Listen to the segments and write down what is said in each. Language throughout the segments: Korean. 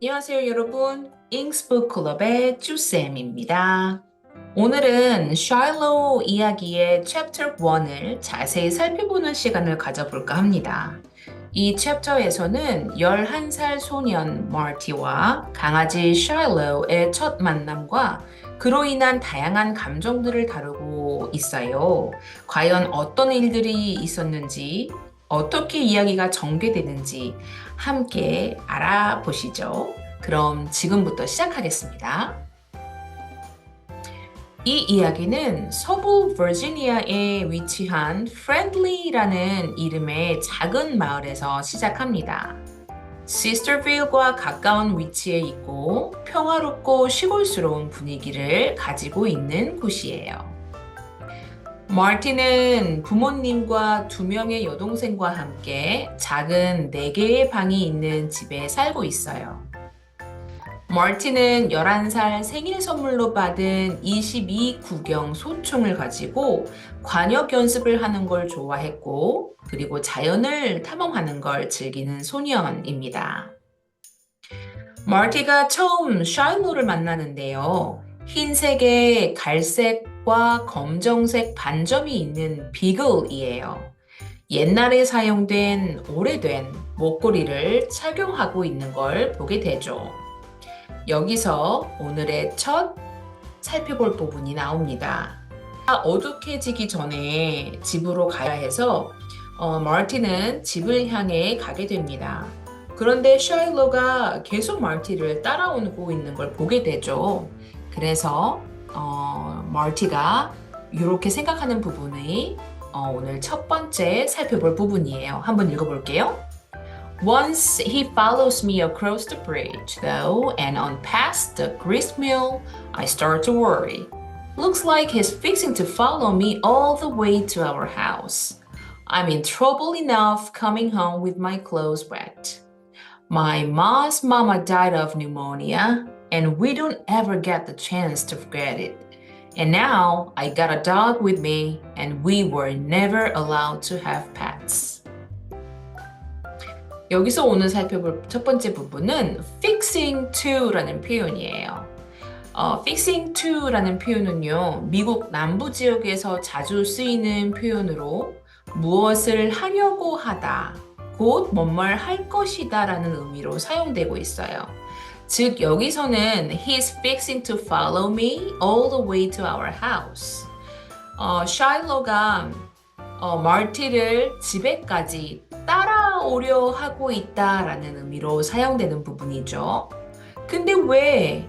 안녕하세요, 여러분. 잉스북 클럽의 쭈쌤입니다. 오늘은 Shiloh 이야기의 Chapter 1을 자세히 살펴보는 시간을 가져볼까 합니다. 이 챕터에서는 11살 소년 마티와 강아지 Shiloh의 첫 만남과 그로 인한 다양한 감정들을 다루고 있어요. 과연 어떤 일들이 있었는지, 어떻게 이야기가 전개되는지 함께 알아보시죠. 그럼 지금부터 시작하겠습니다. 이 이야기는 서부 버지니아에 위치한 프렌들리라는 이름의 작은 마을에서 시작합니다. 시스터빌과 가까운 위치에 있고 평화롭고 시골스러운 분위기를 가지고 있는 곳이에요. 마틴은 부모님과 2명의 여동생과 함께 작은 4개의 방이 있는 집에 살고 있어요. 마틴은 11살 생일 선물로 받은 22구경 소총을 가지고 관역 연습을 하는 걸 좋아했고, 그리고 자연을 탐험하는 걸 즐기는 소년입니다. 마티가 처음 샤일로를 만나는데요. 흰색에 갈색과 검정색 반점이 있는 비글이에요. 옛날에 사용된 오래된 목걸이를 착용하고 있는 걸 보게 되죠. 여기서 오늘의 첫 살펴볼 부분이 나옵니다. 어둑해지기 전에 집으로 가야 해서 마티는 집을 향해 가게 됩니다. 그런데 샤일로가 계속 마티를 따라오고 있는 걸 보게 되죠. 그래서 마티가 이렇게 생각하는 부분이 오늘 첫 번째 살펴볼 부분이에요. 한번 읽어볼게요. Once he follows me across the bridge, though, and on past the gristmill, I start to worry. Looks like he's fixing to follow me all the way to our house. I'm in trouble enough coming home with my clothes wet. My mom's mama died of pneumonia, and we don't ever get the chance to forget it. And now I got a dog with me, and we were never allowed to have pets. 여기서 오늘 살펴볼 첫 번째 부분은 fixing to라는 표현이에요. fixing to라는 표현은요, 미국 남부 지역에서 자주 쓰이는 표현으로 무엇을 하려고 하다, 곧 뭔말 할 것이다 라는 의미로 사용되고 있어요. 즉 여기서는 He's fixing to follow me all the way to our house. 샤일로가 마티를 집에까지 따라오려 하고 있다라는 의미로 사용되는 부분이죠. 근데 왜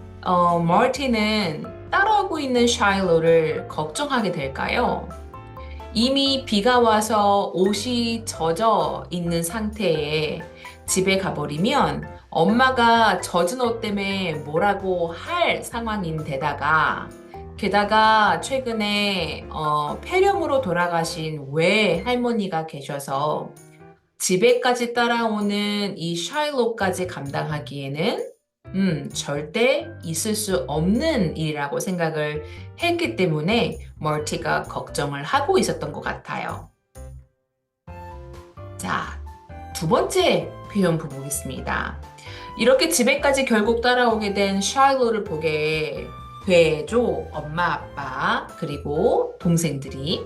마티는 따라오고 있는 샤일로를 걱정하게 될까요? 이미 비가 와서 옷이 젖어 있는 상태에 집에 가버리면 엄마가 젖은 옷 때문에 뭐라고 할 상황인데다가 게다가 최근에 폐렴으로 돌아가신 외할머니가 계셔서 집에까지 따라오는 이 샤일로까지 감당하기에는 절대 있을 수 없는 일이라고 생각을 했기 때문에 멀티가 걱정을 하고 있었던 것 같아요. 자, 두 번째 표현 보겠습니다. 이렇게 집에까지 결국 따라오게 된 샤일로를 보게 되죠. 엄마, 아빠, 그리고 동생들이.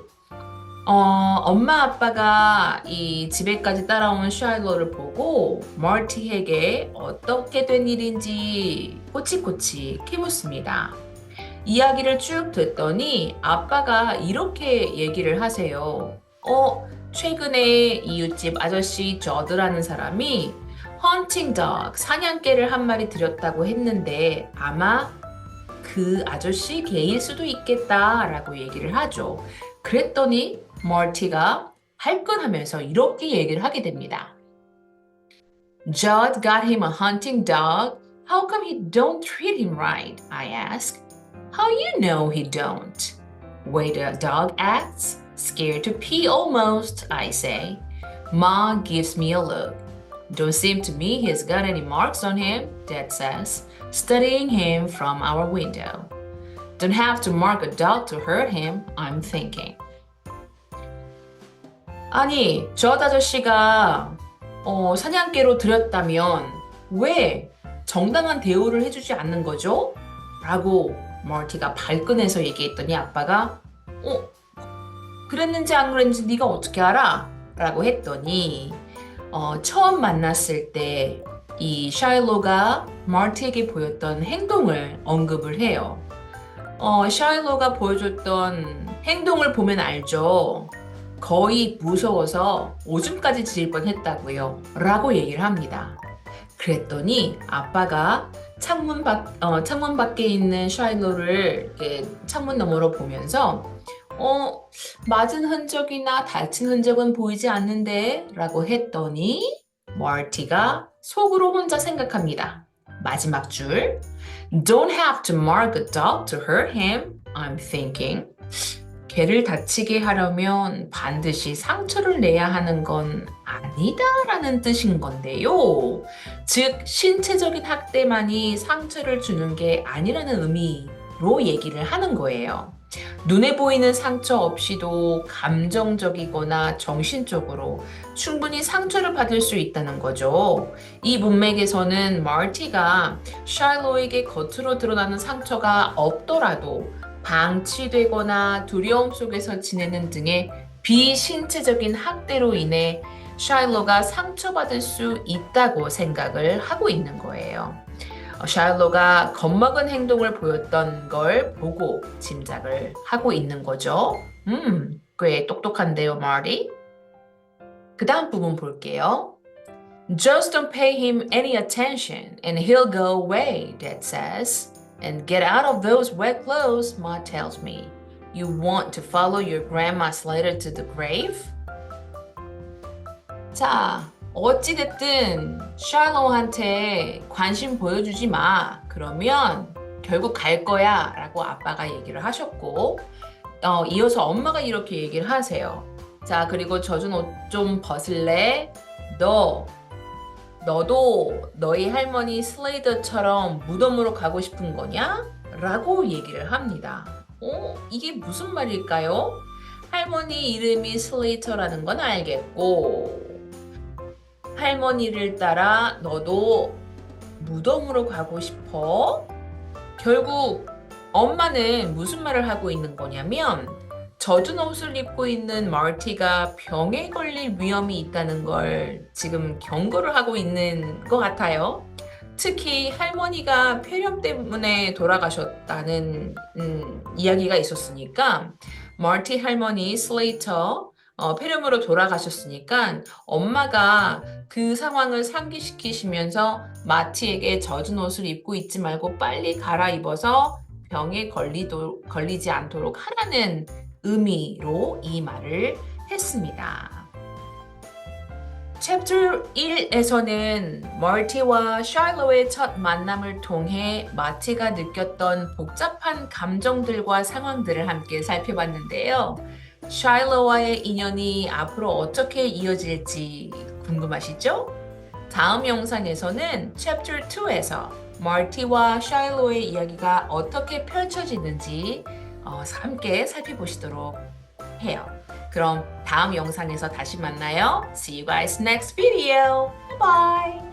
엄마 아빠가 이 집에까지 따라온 샤일로를 보고 마티에게 어떻게 된 일인지 꼬치꼬치 캐묻습니다. 이야기를 쭉 듣더니 아빠가 이렇게 얘기를 하세요. 최근에 이웃집 아저씨 저드라는 사람이 헌팅 덕, 사냥개를 한 마리 들였다고 했는데 아마 그 아저씨 개일 수도 있겠다라고 얘기를 하죠. 그랬더니 마티가 할끈하면서 이렇게 얘기를 하게 됩니다. Judd got him a hunting dog. How come he don't treat him right? I ask. How you know he don't? Way the dog acts, scared to pee almost, I say. Ma gives me a look. Don't seem to me he's got any marks on him, Dad says, studying him from our window. Don't have to mark a dog to hurt him, I'm thinking. 아니, 저 아저씨가 사냥개로 들였다면 왜 정당한 대우를 해주지 않는 거죠? 라고 마티가 발끈해서 얘기했더니 아빠가 그랬는지 안 그랬는지 네가 어떻게 알아? 라고 했더니 처음 만났을 때 이 샤일로가 마티에게 보였던 행동을 언급을 해요. 샤일로가 보여줬던 행동을 보면 알죠. 거의 무서워서 오줌까지 지릴 뻔했다고요. 라고 얘기를 합니다. 그랬더니 아빠가 창문 밖에 있는 샤일로를 이렇게 창문 너머로 보면서 맞은 흔적이나 다친 흔적은 보이지 않는데 라고 했더니 마티가 속으로 혼자 생각합니다. 마지막 줄 Don't have to mark a dog to hurt him, I'm thinking. 개를 다치게 하려면 반드시 상처를 내야 하는 건 아니다라는 뜻인 건데요. 즉, 신체적인 학대만이 상처를 주는 게 아니라는 의미로 얘기를 하는 거예요. 눈에 보이는 상처 없이도 감정적이거나 정신적으로 충분히 상처를 받을 수 있다는 거죠. 이 문맥에서는 마티가 샤일로에게 겉으로 드러나는 상처가 없더라도 방치되거나 두려움 속에서 지내는 등의 비신체적인 학대로 인해 샤일로가 상처받을 수 있다고 생각을 하고 있는 거예요. 샤일로가 겁먹은 행동을 보였던 걸 보고 짐작을 하고 있는 거죠. 꽤 똑똑한데요, 마티? 그 다음 부분 볼게요. Just don't pay him any attention and he'll go away, Dad says. And get out of those wet clothes, Ma tells me. You want to follow your grandma's letter to the grave? 자, 어찌됐든 샬로우한테 관심 보여주지 마. 그러면 결국 갈 거야 라고 아빠가 얘기를 하셨고 이어서 엄마가 이렇게 얘기를 하세요. 자, 그리고 젖은 옷 좀 벗을래? 너도 너희 할머니 슬레이더처럼 무덤으로 가고 싶은 거냐? 라고 얘기를 합니다. 이게 무슨 말일까요? 할머니 이름이 슬레이터라는 건 알겠고 할머니를 따라 너도 무덤으로 가고 싶어? 결국 엄마는 무슨 말을 하고 있는 거냐면 젖은 옷을 입고 있는 마티가 병에 걸릴 위험이 있다는 걸 지금 경고를 하고 있는 것 같아요. 특히 할머니가 폐렴 때문에 돌아가셨다는 이야기가 있었으니까 마티 할머니 슬레이터 폐렴으로 돌아가셨으니까 엄마가 그 상황을 상기시키시면서 마티에게 젖은 옷을 입고 있지 말고 빨리 갈아입어서 병에 걸리지 않도록 하라는 의미로 이 말을 했습니다. 챕터 1에서는 마티와 샬로의 첫 만남을 통해 마티가 느꼈던 복잡한 감정들과 상황들을 함께 살펴봤는데요. 샬로와의 인연이 앞으로 어떻게 이어질지 궁금하시죠? 다음 영상에서는 챕터 2에서 마티와 샬로의 이야기가 어떻게 펼쳐지는지 함께 살펴보시도록 해요. 그럼 다음 영상에서 다시 만나요. See you guys next video. Bye bye.